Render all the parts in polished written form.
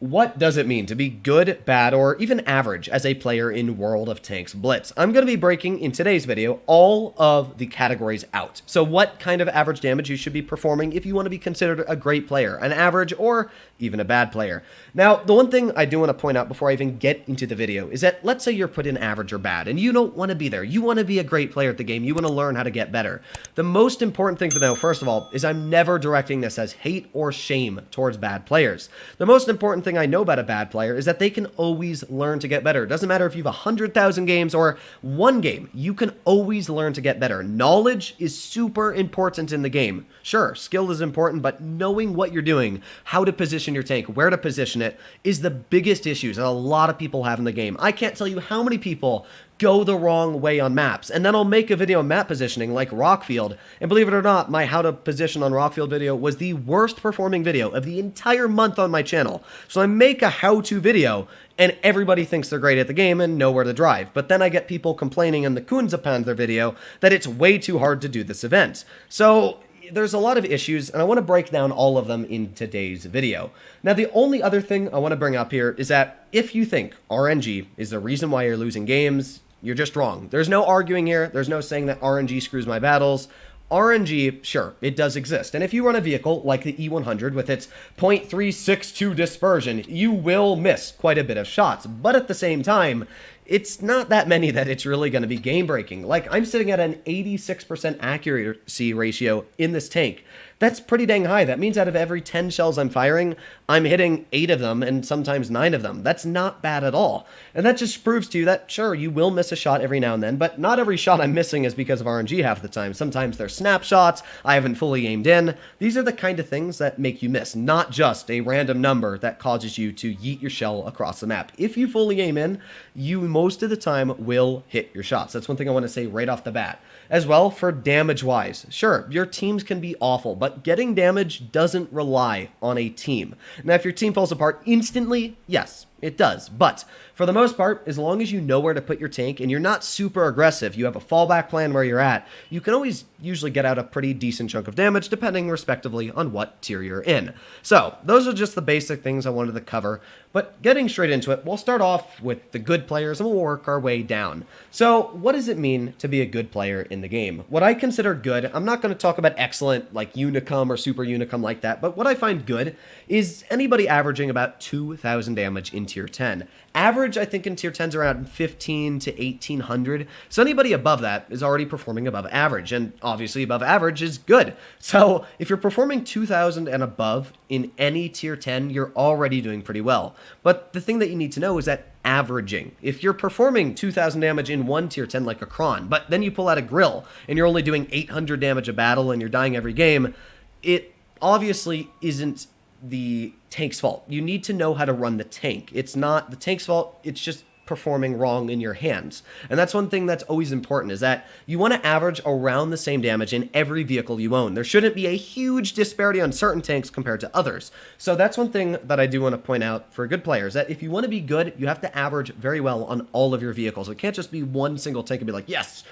What does it mean to be good, bad, or even average as a player in World of Tanks Blitz? I'm going to be breaking in today's video all of the categories out. So what kind of average damage you should be performing if you want to be considered a great player, an average, or even a bad player. Now, the one thing I do want to point out before I even get into the video is that let's say you're put in average or bad, and you don't want to be there. You want to be a great player at the game. You want to learn how to get better. The most important thing to know, first of all, is I'm never directing this as hate or shame towards bad players. The most important thing I know about a bad player is that they can always learn to get better. It doesn't matter if you have 100,000 games or one game, you can always learn to get better. Knowledge is super important in the game. Sure, skill is important, but knowing what you're doing, how to position your tank, where to position it, is the biggest issues that a lot of people have in the game. I can't tell you how many people go the wrong way on maps, and then I'll make a video on map positioning like Rockfield, and believe it or not, my how to position on Rockfield video was the worst performing video of the entire month on my channel. So I make a how-to video, and everybody thinks they're great at the game and know where to drive, but then I get people complaining in the Kunzapanther video that it's way too hard to do this event. So there's a lot of issues, and I want to break down all of them in today's video. Now, the only other thing I want to bring up here is that if you think RNG is the reason why you're losing games, you're just wrong. There's no arguing here. There's no saying that RNG screws my battles. RNG, sure, it does exist. And if you run a vehicle like the E100 with its .362 dispersion, you will miss quite a bit of shots. But at the same time, it's not that many that it's really going to be game-breaking. Like, I'm sitting at an 86% accuracy ratio in this tank. That's pretty dang high. That means out of every 10 shells I'm firing, I'm hitting 8 of them and sometimes 9 of them. That's not bad at all. And that just proves to you that, sure, you will miss a shot every now and then, but not every shot I'm missing is because of RNG half the time. Sometimes they're snapshots, I haven't fully aimed in. These are the kind of things that make you miss, not just a random number that causes you to yeet your shell across the map. If you fully aim in, you most of the time will hit your shots. That's one thing I want to say right off the bat. As well, for damage-wise, sure, your teams can be awful, but getting damage doesn't rely on a team. Now, if your team falls apart instantly, yes, it does. But for the most part, as long as you know where to put your tank and you're not super aggressive, you have a fallback plan where you're at, you can always usually get out a pretty decent chunk of damage, depending respectively on what tier you're in. So those are just the basic things I wanted to cover. But getting straight into it, we'll start off with the good players and we'll work our way down. So what does it mean to be a good player in the game? What I consider good, I'm not going to talk about excellent like Unicum or Super Unicum like that, but what I find good is anybody averaging about 2,000 damage in tier 10. Average, I think, in tier 10 is around 15 to 1,800. So anybody above that is already performing above average, and obviously above average is good. So if you're performing 2,000 and above in any tier 10, you're already doing pretty well. But the thing that you need to know is that averaging. If you're performing 2,000 damage in one tier 10 like a Kron, but then you pull out a Grill and you're only doing 800 damage a battle and you're dying every game, it obviously isn't the tank's fault. You need to know how to run the tank. It's not the tank's fault, it's just performing wrong in your hands. And that's one thing that's always important, is that you want to average around the same damage in every vehicle you own. There shouldn't be a huge disparity on certain tanks compared to others. So that's one thing that I do want to point out for good players, that if you want to be good, you have to average very well on all of your vehicles. It can't just be one single tank and be like, yes,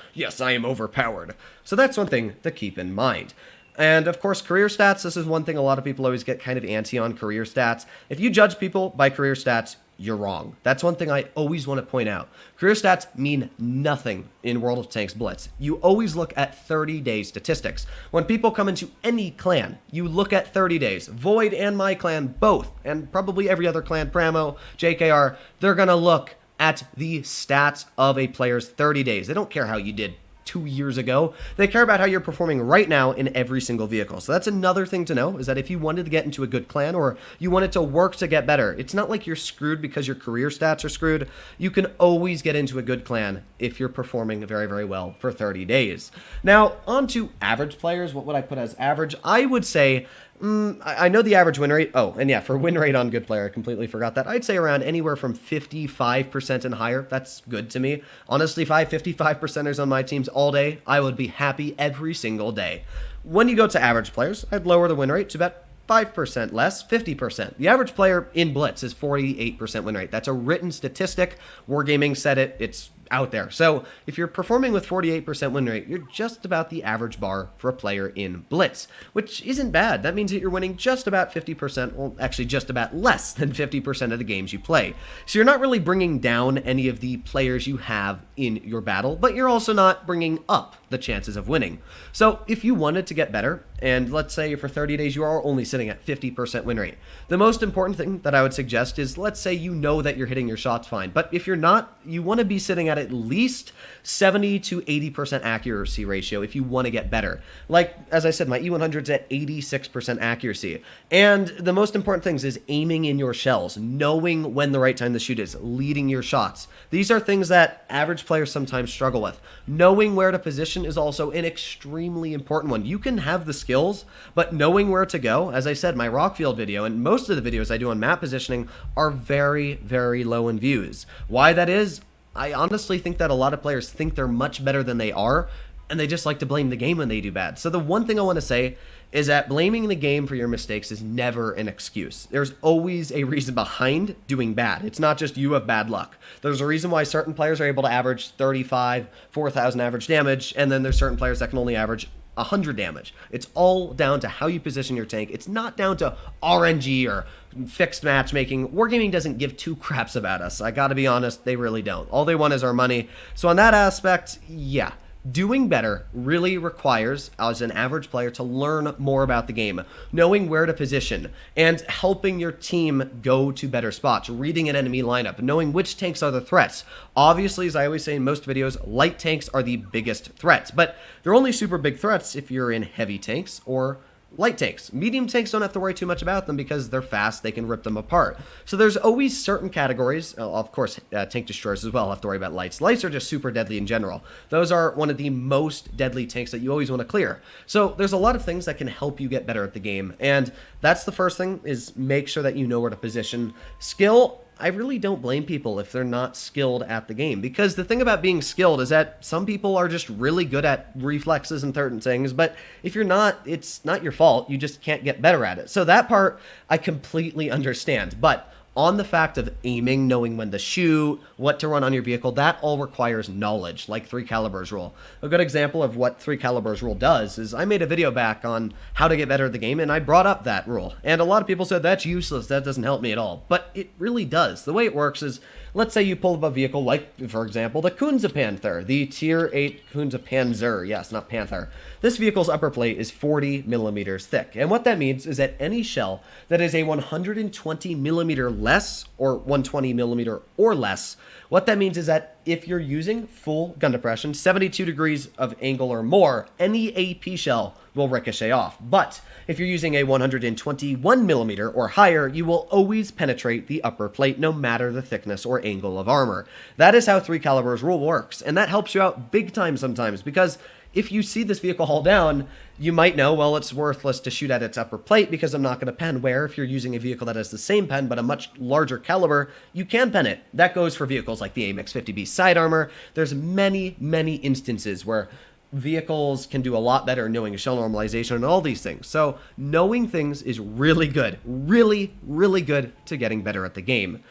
I am overpowered. So that's one thing to keep in mind. And of course, career stats, this is one thing a lot of people always get kind of antsy on, career stats. If you judge people by career stats, you're wrong. That's one thing I always want to point out. Career stats mean nothing in World of Tanks Blitz. You always look at 30-day statistics. When people come into any clan, you look at 30 days. Void and my clan both, and probably every other clan, Pramo, JKR, they're going to look at the stats of a player's 30 days. They don't care how you did 2 years ago. They care about how you're performing right now in every single vehicle. So that's another thing to know, is that if you wanted to get into a good clan or you wanted to work to get better, it's not like you're screwed because your career stats are screwed. You can always get into a good clan if you're performing very, very well for 30 days. Now, on to average players. What would I put as average? I would say I know the average win rate. Oh, and yeah, for win rate on good player, I completely forgot that. I'd say around anywhere from 55% and higher. That's good to me. Honestly, 55%ers on my teams all day, I would be happy every single day. When you go to average players, I'd lower the win rate to about 5% less, 50%. The average player in Blitz is 48% win rate. That's a written statistic. Wargaming said it. It's out there. So if you're performing with 48% win rate, you're just about the average bar for a player in Blitz, which isn't bad. That means that you're winning just about 50%, well, actually just about less than 50% of the games you play. So you're not really bringing down any of the players you have in your battle, but you're also not bringing up the chances of winning. So if you wanted to get better, and let's say for 30 days you are only sitting at 50% win rate, the most important thing that I would suggest is, let's say you know that you're hitting your shots fine, but if you're not, you want to be sitting at least 70 to 80% accuracy ratio if you want to get better. Like, as I said, my E100's at 86% accuracy. And the most important things is aiming in your shells, knowing when the right time to shoot is, leading your shots. These are things that average players sometimes struggle with. Knowing where to position is also an extremely important one. You can have the skills, but knowing where to go, as I said, my Rockfield video and most of the videos I do on map positioning are very, very low in views. Why that is, I honestly think that a lot of players think they're much better than they are, and they just like to blame the game when they do bad. So the one thing I want to say is that blaming the game for your mistakes is never an excuse. There's always a reason behind doing bad. It's not just you have bad luck. There's a reason why certain players are able to average 35, 4,000 average damage, and then there's certain players that can only average 100 damage. It's all down to how you position your tank. It's not down to RNG or fixed matchmaking. Wargaming doesn't give two craps about us. I gotta be honest, they really don't. All they want is our money. So on that aspect, yeah. Doing better really requires, as an average player, to learn more about the game, knowing where to position, and helping your team go to better spots, reading an enemy lineup, knowing which tanks are the threats. Obviously, as I always say in most videos, light tanks are the biggest threats, but they're only super big threats if you're in heavy tanks or light tanks. Medium tanks don't have to worry too much about them because they're fast, they can rip them apart. So there's always certain categories, of course tank destroyers as well have to worry about lights. Lights are just super deadly in general. Those are one of the most deadly tanks that you always want to clear. So there's a lot of things that can help you get better at the game, and that's the first thing, is make sure that you know where to position. Skill, I really don't blame people if they're not skilled at the game, because the thing about being skilled is that some people are just really good at reflexes and certain things, but if you're not, it's not your fault. You just can't get better at it. So that part I completely understand, but on the fact of aiming, knowing when to shoot, what to run on your vehicle, that all requires knowledge, like 3 calibers rule. A good example of what 3 calibers rule does is I made a video back on how to get better at the game, and I brought up that rule. And a lot of people said, that's useless, that doesn't help me at all. But it really does. The way it works is, let's say you pull up a vehicle like, for example, the Kunze-Panther, the Tier 8 Kunze-Panzer, yes, not Panther. This vehicle's upper plate is 40 millimeters thick. And what that means is that any shell that is a 120 millimeter less or 120 millimeter or less, what that means is that if you're using full gun depression, 72 degrees of angle or more, any AP shell will ricochet off. But if you're using a 121 millimeter or higher, you will always penetrate the upper plate no matter the thickness or angle of armor. That is how 3 calibers rule works, and that helps you out big time sometimes, because if you see this vehicle haul down, you might know, well, it's worthless to shoot at its upper plate because I'm not going to pen, where if you're using a vehicle that has the same pen but a much larger caliber, you can pen it. That goes for vehicles like the AMX 50B side armor. There's many, many instances where vehicles can do a lot better knowing shell normalization and all these things. So knowing things is really good, really, really good to getting better at the game.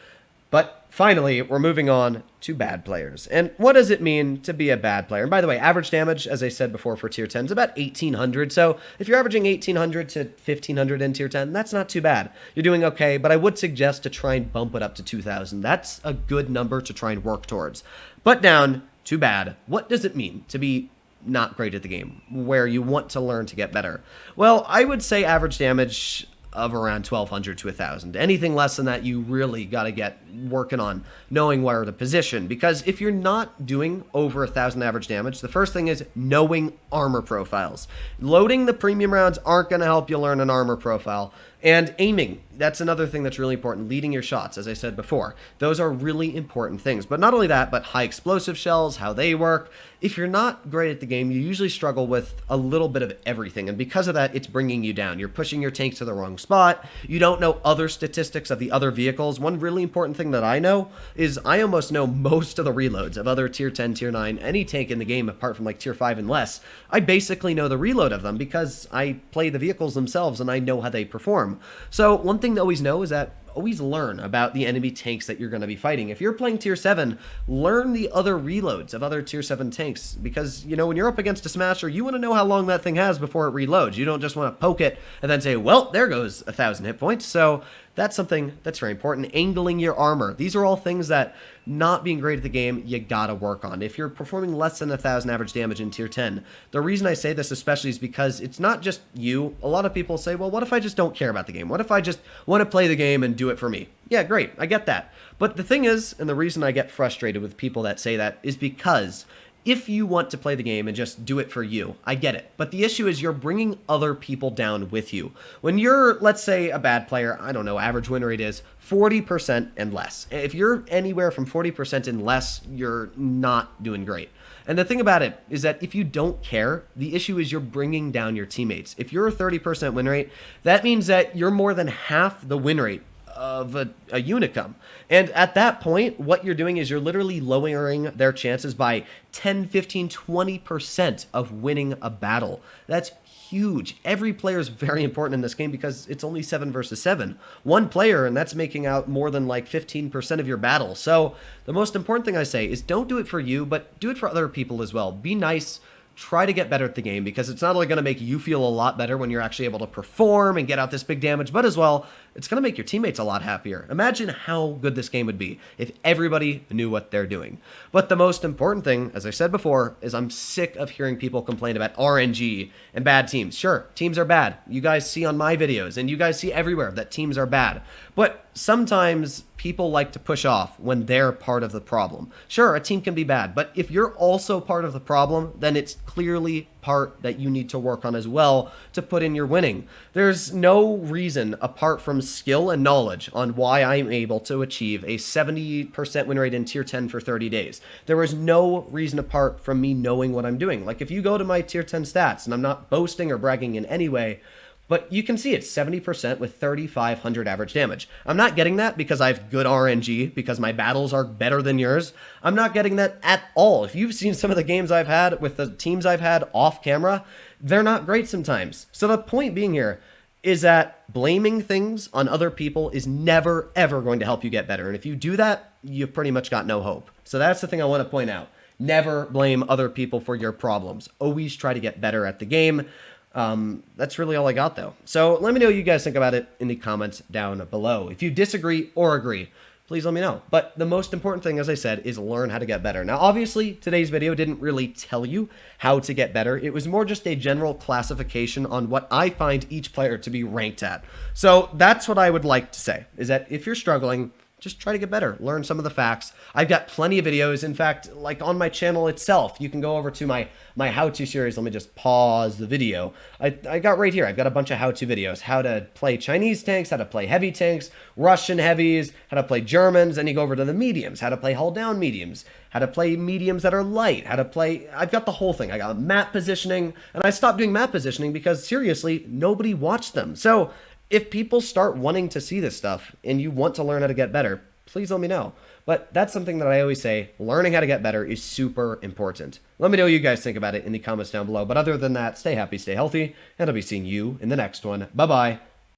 But finally, we're moving on to bad players. And what does it mean to be a bad player? And by the way, average damage, as I said before for tier 10, is about 1,800. So if you're averaging 1,800 to 1,500 in tier 10, that's not too bad. You're doing okay, but I would suggest to try and bump it up to 2,000. That's a good number to try and work towards. But down to bad, what does it mean to be not great at the game, where you want to learn to get better? Well, I would say average damage of around 1,200 to 1,000. Anything less than that, you really got to get working on knowing where to position, because if you're not doing over 1,000 average damage, the first thing is knowing armor profiles. Loading the premium rounds aren't going to help you learn an armor profile. And aiming, that's another thing that's really important. Leading your shots, as I said before. Those are really important things. But not only that, but high explosive shells, how they work. If you're not great at the game, you usually struggle with a little bit of everything. And because of that, it's bringing you down. You're pushing your tanks to the wrong spot. You don't know other statistics of the other vehicles. One really important thing that I know is I almost know most of the reloads of other tier 10, tier 9, any tank in the game apart from like tier 5 and less. I basically know the reload of them because I play the vehicles themselves and I know how they perform. So one thing to always know is that always learn about the enemy tanks that you're going to be fighting. If you're playing tier 7, learn the other reloads of other tier 7 tanks, because, you know, when you're up against a smasher, you want to know how long that thing has before it reloads. You don't just want to poke it and then say, well, there goes 1,000 hit points. So that's something that's very important. Angling your armor. These are all things that, not being great at the game, you gotta work on. If you're performing less than 1,000 average damage in tier 10, the reason I say this especially is because it's not just you. A lot of people say, well, what if I just don't care about the game? What if I just want to play the game and do it for me? Yeah, great, I get that. But the thing is, and the reason I get frustrated with people that say that, is because if you want to play the game and just do it for you, I get it. But the issue is you're bringing other people down with you. When you're, let's say, a bad player, I don't know, average win rate is 40% and less. If you're anywhere from 40% and less, you're not doing great. And the thing about it is that if you don't care, the issue is you're bringing down your teammates. If you're a 30% win rate, that means that you're more than half the win rate of a unicum. And at that point, what you're doing is you're literally lowering their chances by 10, 15, 20% of winning a battle. That's huge. Every player is very important in this game because it's only 7 versus 7. One player, and that's making out more than like 15% of your battle. So the most important thing I say is don't do it for you, but do it for other people as well. Be nice. Try to get better at the game, because it's not only going to make you feel a lot better when you're actually able to perform and get out this big damage, but as well, it's going to make your teammates a lot happier. Imagine how good this game would be if everybody knew what they're doing. But the most important thing, as I said before, is I'm sick of hearing people complain about RNG and bad teams. Sure, teams are bad. You guys see on my videos, and you guys see everywhere that teams are bad. But sometimes people like to push off when they're part of the problem. Sure, a team can be bad, but if you're also part of the problem, then it's clearly part that you need to work on as well to put in your winning. There's no reason apart from skill and knowledge on why I'm able to achieve a 70% win rate in tier 10 for 30 days. There is no reason apart from me knowing what I'm doing. Like if you go to my tier 10 stats, and I'm not boasting or bragging in any way, but you can see it's 70% with 3,500 average damage. I'm not getting that because I have good RNG, because my battles are better than yours. I'm not getting that at all. If you've seen some of the games I've had with the teams I've had off camera, they're not great sometimes. So the point being here is that blaming things on other people is never, ever going to help you get better. And if you do that, you've pretty much got no hope. So that's the thing I want to point out. Never blame other people for your problems. Always try to get better at the game. That's really all I got, though. So let me know what you guys think about it in the comments down below. If you disagree or agree, please let me know. But the most important thing, as I said, is learn how to get better. Now, obviously, today's video didn't really tell you how to get better. It was more just a general classification on what I find each player to be ranked at. So that's what I would like to say, is that if you're struggling, just try to get better. Learn some of the facts. I've got plenty of videos. In fact, like on my channel itself, you can go over to my how-to series. Let me just pause the video. I got right here. I've got a bunch of how-to videos. How to play Chinese tanks, how to play heavy tanks, Russian heavies, how to play Germans. Then you go over to the mediums, how to play hull down mediums, how to play mediums that are light, how to play... I've got the whole thing. I got map positioning, and I stopped doing map positioning because, seriously, nobody watched them. So if people start wanting to see this stuff and you want to learn how to get better, please let me know. But that's something that I always say, learning how to get better is super important. Let me know what you guys think about it in the comments down below. But other than that, stay happy, stay healthy, and I'll be seeing you in the next one. Bye-bye.